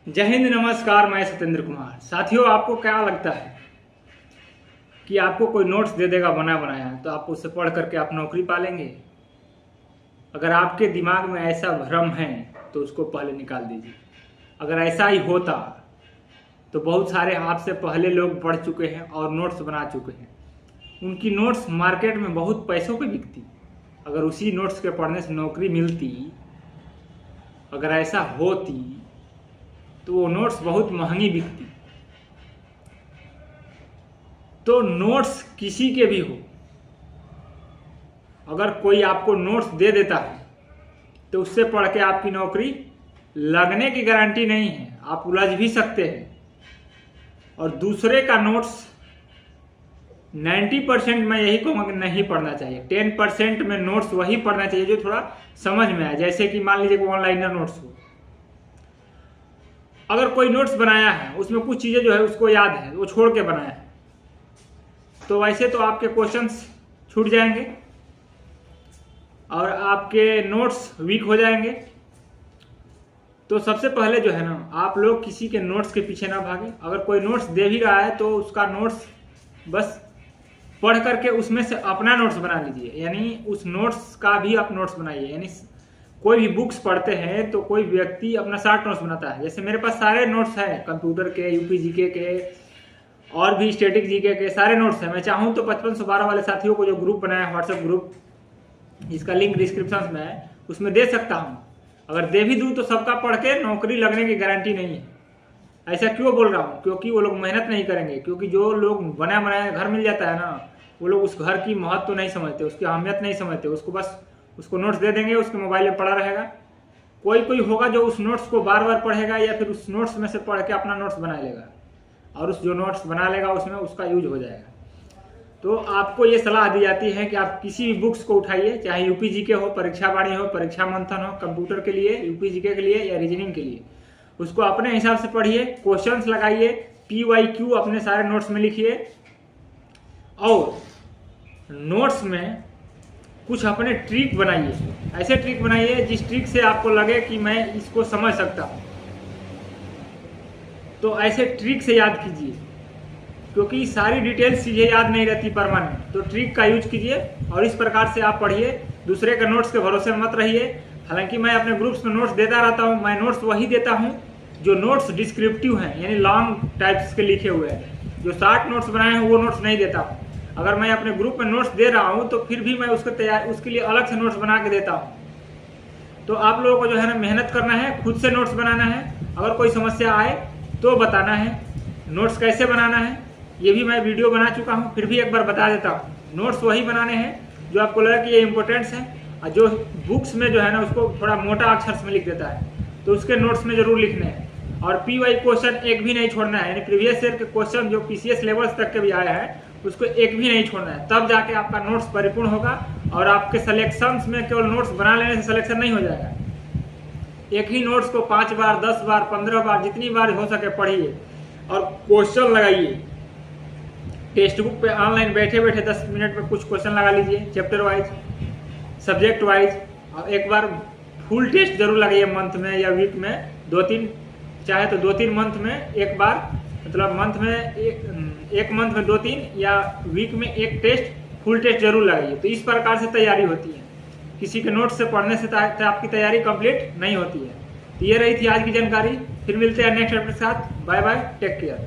जय हिंद, नमस्कार। मैं सत्येंद्र कुमार। साथियों, आपको क्या लगता है कि आपको कोई नोट्स दे देगा बना बनाया तो आप उससे पढ़ करके आप नौकरी पालेंगे? अगर आपके दिमाग में ऐसा भ्रम है तो उसको पहले निकाल दीजिए। अगर ऐसा ही होता तो बहुत सारे आपसे पहले लोग पढ़ चुके हैं और नोट्स बना चुके हैं। उनकी नोट्स मार्केट में बहुत पैसों पे बिकती। अगर उसी नोट्स के पढ़ने से नौकरी मिलती, अगर ऐसा होती तो वो नोट्स बहुत महंगी बिकती। तो नोट्स किसी के भी हो, अगर कोई आपको नोट्स दे देता है तो उससे पढ़ के आपकी नौकरी लगने की गारंटी नहीं है। आप उलझ भी सकते हैं। और दूसरे का नोट्स 90% मैं यही कहूँगा कि नहीं पढ़ना चाहिए। 10% में नोट्स वही पढ़ना चाहिए जो थोड़ा समझ में आए। जैसे कि मान लीजिए ऑनलाइनर नोट्स हो, अगर कोई नोट्स बनाया है उसमें कुछ चीज़ें जो है उसको याद है, वो छोड़ के बनाया है, तो वैसे तो आपके क्वेश्चंस छूट जाएंगे और आपके नोट्स वीक हो जाएंगे। तो सबसे पहले जो है ना, आप लोग किसी के नोट्स के पीछे ना भागें। अगर कोई नोट्स दे भी रहा है तो उसका नोट्स बस पढ़ करके उसमें से अपना नोट्स बना लीजिए। यानी उस नोट्स का भी आप नोट्स बनाइए। यानी कोई भी बुक्स पढ़ते हैं तो कोई व्यक्ति अपना शॉर्ट नोट्स बनाता है। जैसे मेरे पास सारे नोट्स हैं, कंप्यूटर के, यूपी जीके के और भी स्टैटिक जीके के सारे नोट्स हैं। मैं चाहूँ तो 5512 वाले साथियों को जो ग्रुप बनाया है, व्हाट्सएप ग्रुप, जिसका लिंक डिस्क्रिप्शन में है, उसमें दे सकता हूँ। अगर दे भी दूँ तो सबका पढ़ के नौकरी लगने की गारंटी नहीं है। ऐसा क्यों बोल रहा हूँ? क्योंकि वो लोग मेहनत नहीं करेंगे। क्योंकि जो लोग बना बनाया घर मिल जाता है ना, वो लोग उस घर की महत्व तो नहीं समझते, उसकी अहमियत नहीं समझते। उसको बस उसको नोट्स दे देंगे, उसके मोबाइल में पड़ा रहेगा। कोई होगा जो उस नोट्स को बार बार पढ़ेगा या फिर उस नोट्स में से पढ़ के अपना नोट्स बना लेगा और उस जो नोट्स बना लेगा उसमें उसका यूज हो जाएगा। तो आपको ये सलाह दी जाती है कि आप किसी भी बुक्स को उठाइए, चाहे यूपी जीके हो, परीक्षा वाणी हो, परीक्षा मंथन हो, कंप्यूटर के लिए, यूपी जीके के लिए या रीजनिंग के लिए, उसको अपने हिसाब से पढ़िए, क्वेश्चंस लगाइए, PYQ अपने सारे नोट्स में लिखिए और नोट्स में कुछ अपने ट्रिक बनाइए। ऐसे ट्रिक बनाइए जिस ट्रिक से आपको लगे कि मैं इसको समझ सकता हूँ। तो ऐसे ट्रिक से याद कीजिए, क्योंकि सारी डिटेल्स चीज़ें याद नहीं रहती परमानेंट। तो ट्रिक का यूज कीजिए और इस प्रकार से आप पढ़िए। दूसरे के नोट्स के भरोसे मत रहिए। हालांकि मैं अपने ग्रुप्स में नोट्स देता रहता हूँ। मैं नोट्स वही देता हूँ जो नोट्स डिस्क्रिप्टिव हैं, यानी लॉन्ग टाइप्स के लिखे हुए हैं। जो शॉर्ट नोट्स बनाए हैं वो नोट्स नहीं देता हूँ। अगर मैं अपने ग्रुप में नोट्स दे रहा हूँ तो फिर भी मैं उसके लिए अलग से नोट्स बना के देता हूँ। तो आप लोगों को जो है ना मेहनत करना है, खुद से नोट्स बनाना है। अगर कोई समस्या आए तो बताना है। नोट्स कैसे बनाना है ये भी मैं वीडियो बना चुका हूँ, फिर भी एक बार बता देता हूँ। नोट्स वही बनाने हैं जो आपको लगा कि ये इंपॉर्टेंट्स है, और जो बुक्स में जो है ना उसको थोड़ा मोटा अक्षर में लिख देता है तो उसके नोट्स में जरूर लिखने हैं। और PY क्वेश्चन एक भी नहीं छोड़ना है। यानी प्रीवियस ईयर के क्वेश्चन जो PCS लेवल्स तक के भी आए हैं उसको एक भी नहीं छोड़ना है। तब जाके आपका नोट्स परिपूर्ण होगा और आपके सिलेक्शंस में केवल नोट्स बना लेने से सिलेक्शन नहीं हो जाएगा। एक ही नोट्स को 5 बार, 10 बार, 15 बार, जितनी बार हो सके पढ़िए और क्वेश्चन लगाइए। टेक्स्ट बुक पे ऑनलाइन बैठे बैठे 10 मिनट में कुछ क्वेश्चन लगा लीजिए, चैप्टर वाइज, सब्जेक्ट वाइज। और एक बार फुल टेस्ट जरूर लगाइए मंथ में या वीक में 2-3, चाहे तो 2-3 मंथ में एक बार, मतलब मंथ में एक मंथ में 2-3 या वीक में एक टेस्ट, फुल टेस्ट जरूर लगाइए। तो इस प्रकार से तैयारी होती है। किसी के नोट से पढ़ने से आपकी तैयारी कंप्लीट नहीं होती है। तो ये रही थी आज की जानकारी। फिर मिलते हैं नेक्स्ट अपडेट के साथ। Bye bye, take care.